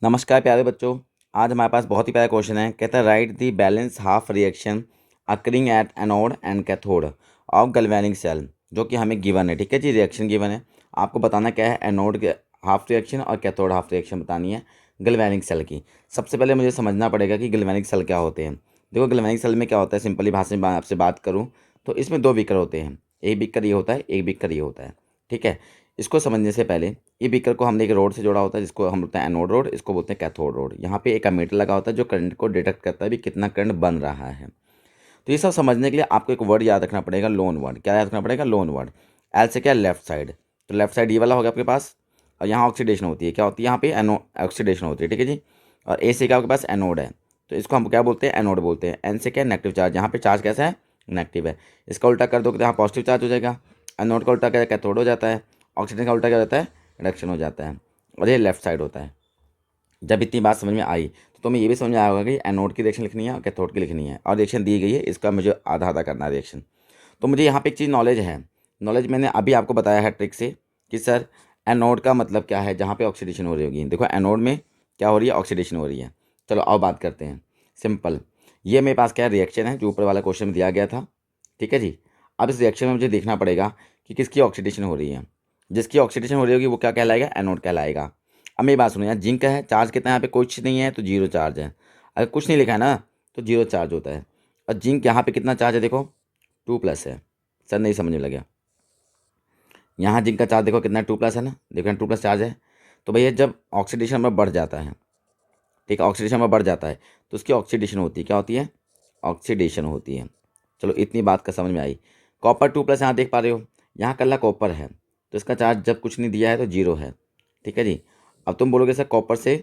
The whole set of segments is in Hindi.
नमस्कार प्यारे बच्चों। आज हमारे पास बहुत ही प्यारा क्वेश्चन है। कहता है write the balance half reaction occurring at anode and cathode of galvanic cell, जो कि हमें गिवन है। ठीक है जी, रिएक्शन गिवन है। आपको बताना क्या है, एनोड के हाफ रिएक्शन और कैथोड हाफ रिएक्शन बतानी है गैल्वेनिक सेल की। सबसे पहले मुझे समझना पड़ेगा कि गैल्वेनिक सेल क्या होते हैं। देखो, गैल्वेनिक सेल में क्या होता है, सिंपली भाषा में आपसे बात करूँ तो इसमें दो बीकर होते हैं। एक बीकर ये होता है, एक बीकर ये होता है। ठीक है, इसको समझने से पहले ये बीकर को हमने एक रोड से जोड़ा होता है जिसको हम बोलते हैं एनोड रोड, इसको बोलते हैं कैथोड रोड। यहाँ पे एक एमीटर लगा होता है जो करंट को डिटेक्ट करता है भी कितना करंट बन रहा है। तो ये सब समझने के लिए आपको एक वर्ड याद रखना पड़ेगा, लोन वर्ड। क्या याद रखना पड़ेगा? Loan word. एल से क्या? Left side. तो लेफ्ट साइड ये वाला होगा आपके पास, और यहाँ ऑक्सीडेशन होती है। क्या होती है यहाँ पे? एनो ऑक्सीडेशन होती है। ठीक है जी। और ए से क्या आपके पास? एनोड है, तो इसको हम क्या बोलते हैं? एनोड बोलते हैं। एन से क्या? Negative charge. यहाँ पे चार्ज कैसा है? नेगेटिव है। इसका उल्टा कर दो तो यहाँ पॉजिटिव चार्ज हो जाएगा। एनोड का उल्टा क्या? कैथोड हो जाता है। ऑक्सीजन का उल्टा क्या हो जाता है? रिडक्शन हो जाता है। और ये लेफ्ट साइड होता है। जब इतनी बात समझ में आई तो तुम्हें ये भी समझ में आया होगा कि एनोड की रिएक्शन लिखनी है और कैथोड की लिखनी है, और रिएक्शन दी गई है, इसका मुझे आधा आधा करना है रिएक्शन। तो मुझे यहाँ पे एक चीज़ नॉलेज है। नॉलेज मैंने अभी आपको बताया है ट्रिक से कि सर एनोड का मतलब क्या है, जहाँ पे ऑक्सीडेशन हो रही होगी। देखो, एनोड में क्या हो रही है? ऑक्सीडेशन हो रही है। चलो अब बात करते हैं। सिंपल, ये मेरे पास क्या रिएक्शन है जो ऊपर वाला क्वेश्चन में दिया गया था। ठीक है जी। अब इस रिएक्शन में मुझे देखना पड़ेगा कि किसकी ऑक्सीडेशन हो रही है। जिसकी ऑक्सीडेशन हो रही होगी वो क्या कहलाएगा? एनोड कहलाएगा। अब मेरी बात सुनो यार, जिंक है, चार्ज कितना है यहाँ पे? कुछ नहीं है तो जीरो चार्ज है। अगर कुछ नहीं लिखा है ना तो जीरो चार्ज होता है। और जिंक यहाँ पे कितना चार्ज है? देखो 2+ है। सर नहीं समझ में लगा। यहाँ जिंक का चार्ज देखो कितना? 2+ है ना। देखो 2+ चार्ज है। तो भैया जब ऑक्सीडेशन में बढ़ जाता है, ठीक है, ऑक्सीडेशन में बढ़ जाता है तो उसकी ऑक्सीडेशन होती है। क्या होती है? ऑक्सीडेशन होती है। चलो इतनी बात का समझ में आई। कॉपर 2+ यहाँ देख पा रहे हो, यहाँ कल्ला कॉपर है तो इसका चार्ज जब कुछ नहीं दिया है तो जीरो है। ठीक है जी। अब तुम बोलोगे सर कॉपर से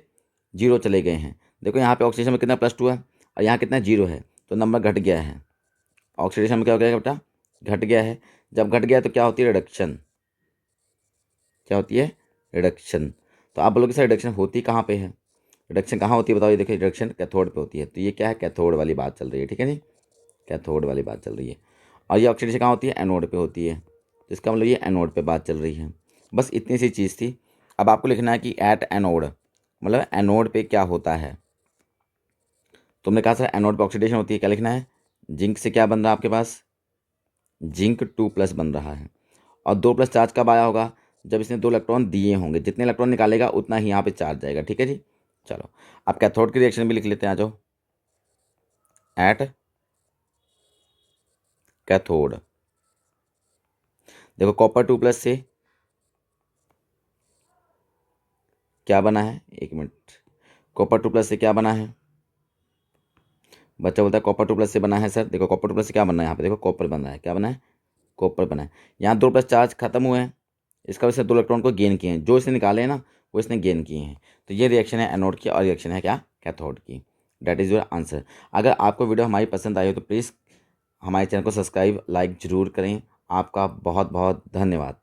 जीरो चले गए हैं। देखो यहाँ पे ऑक्सीडेशन में कितना? +2 है, और यहाँ कितना? जीरो है, तो नंबर घट गया है। ऑक्सीडेशन में क्या हो गया बेटा? घट गया है। जब घट गया तो क्या होती है? रिडक्शन। क्या होती है? रिडक्शन। तो आप बोलोगे सर रिडक्शन होती कहाँ पे है? रिडक्शन कहाँ होती है बताओ? ये देखिए, रिडक्शन कैथोड पे होती है। तो ये क्या है? कैथोड वाली बात चल रही है। ठीक है जी, कैथोड वाली बात चल रही है। और ये ऑक्सीडेशन कहाँ होती है? एनोड पे होती है। तो इसका मतलब ये एनोड पे बात चल रही है। बस इतनी सी चीज़ थी। अब आपको लिखना है कि एट एनोड, मतलब एनोड पे क्या होता है। तुमने कहा सर एनोड पे ऑक्सीडेशन होती है, क्या लिखना है? जिंक से क्या बन रहा है आपके पास? जिंक 2+ बन रहा है। और 2+ चार्ज कब आया होगा? जब इसने 2 इलेक्ट्रॉन दिए होंगे। जितने इलेक्ट्रॉन निकालेगा उतना ही यहाँ पे चार्ज जाएगा। ठीक है जी। चलो अब कैथोड की रिएक्शन भी लिख लेते हैं, आ जाओ। एट कैथोड, देखो कॉपर 2+ से क्या बना है? 1 मिनट। कॉपर 2+ से क्या बना है? बच्चा बोलता है कॉपर 2+ से बना है। सर देखो कॉपर 2+ से क्या बना है? यहाँ पे देखो कॉपर बना है। क्या बना है? कॉपर बना है। यहाँ 2+ चार्ज खत्म हुए हैं, इसका वजह से 2 इलेक्ट्रॉन को गेन किए हैं। जो इसने निकाले हैं ना वो इसने गेन किए हैं। तो ये रिएक्शन है एनोड की, और रिएक्शन है क्या? कैथोड की। That is your answer. अगर आपको वीडियो हमारी पसंद आई हो तो प्लीज़ हमारे चैनल को सब्सक्राइब लाइक ज़रूर करें। आपका बहुत बहुत धन्यवाद।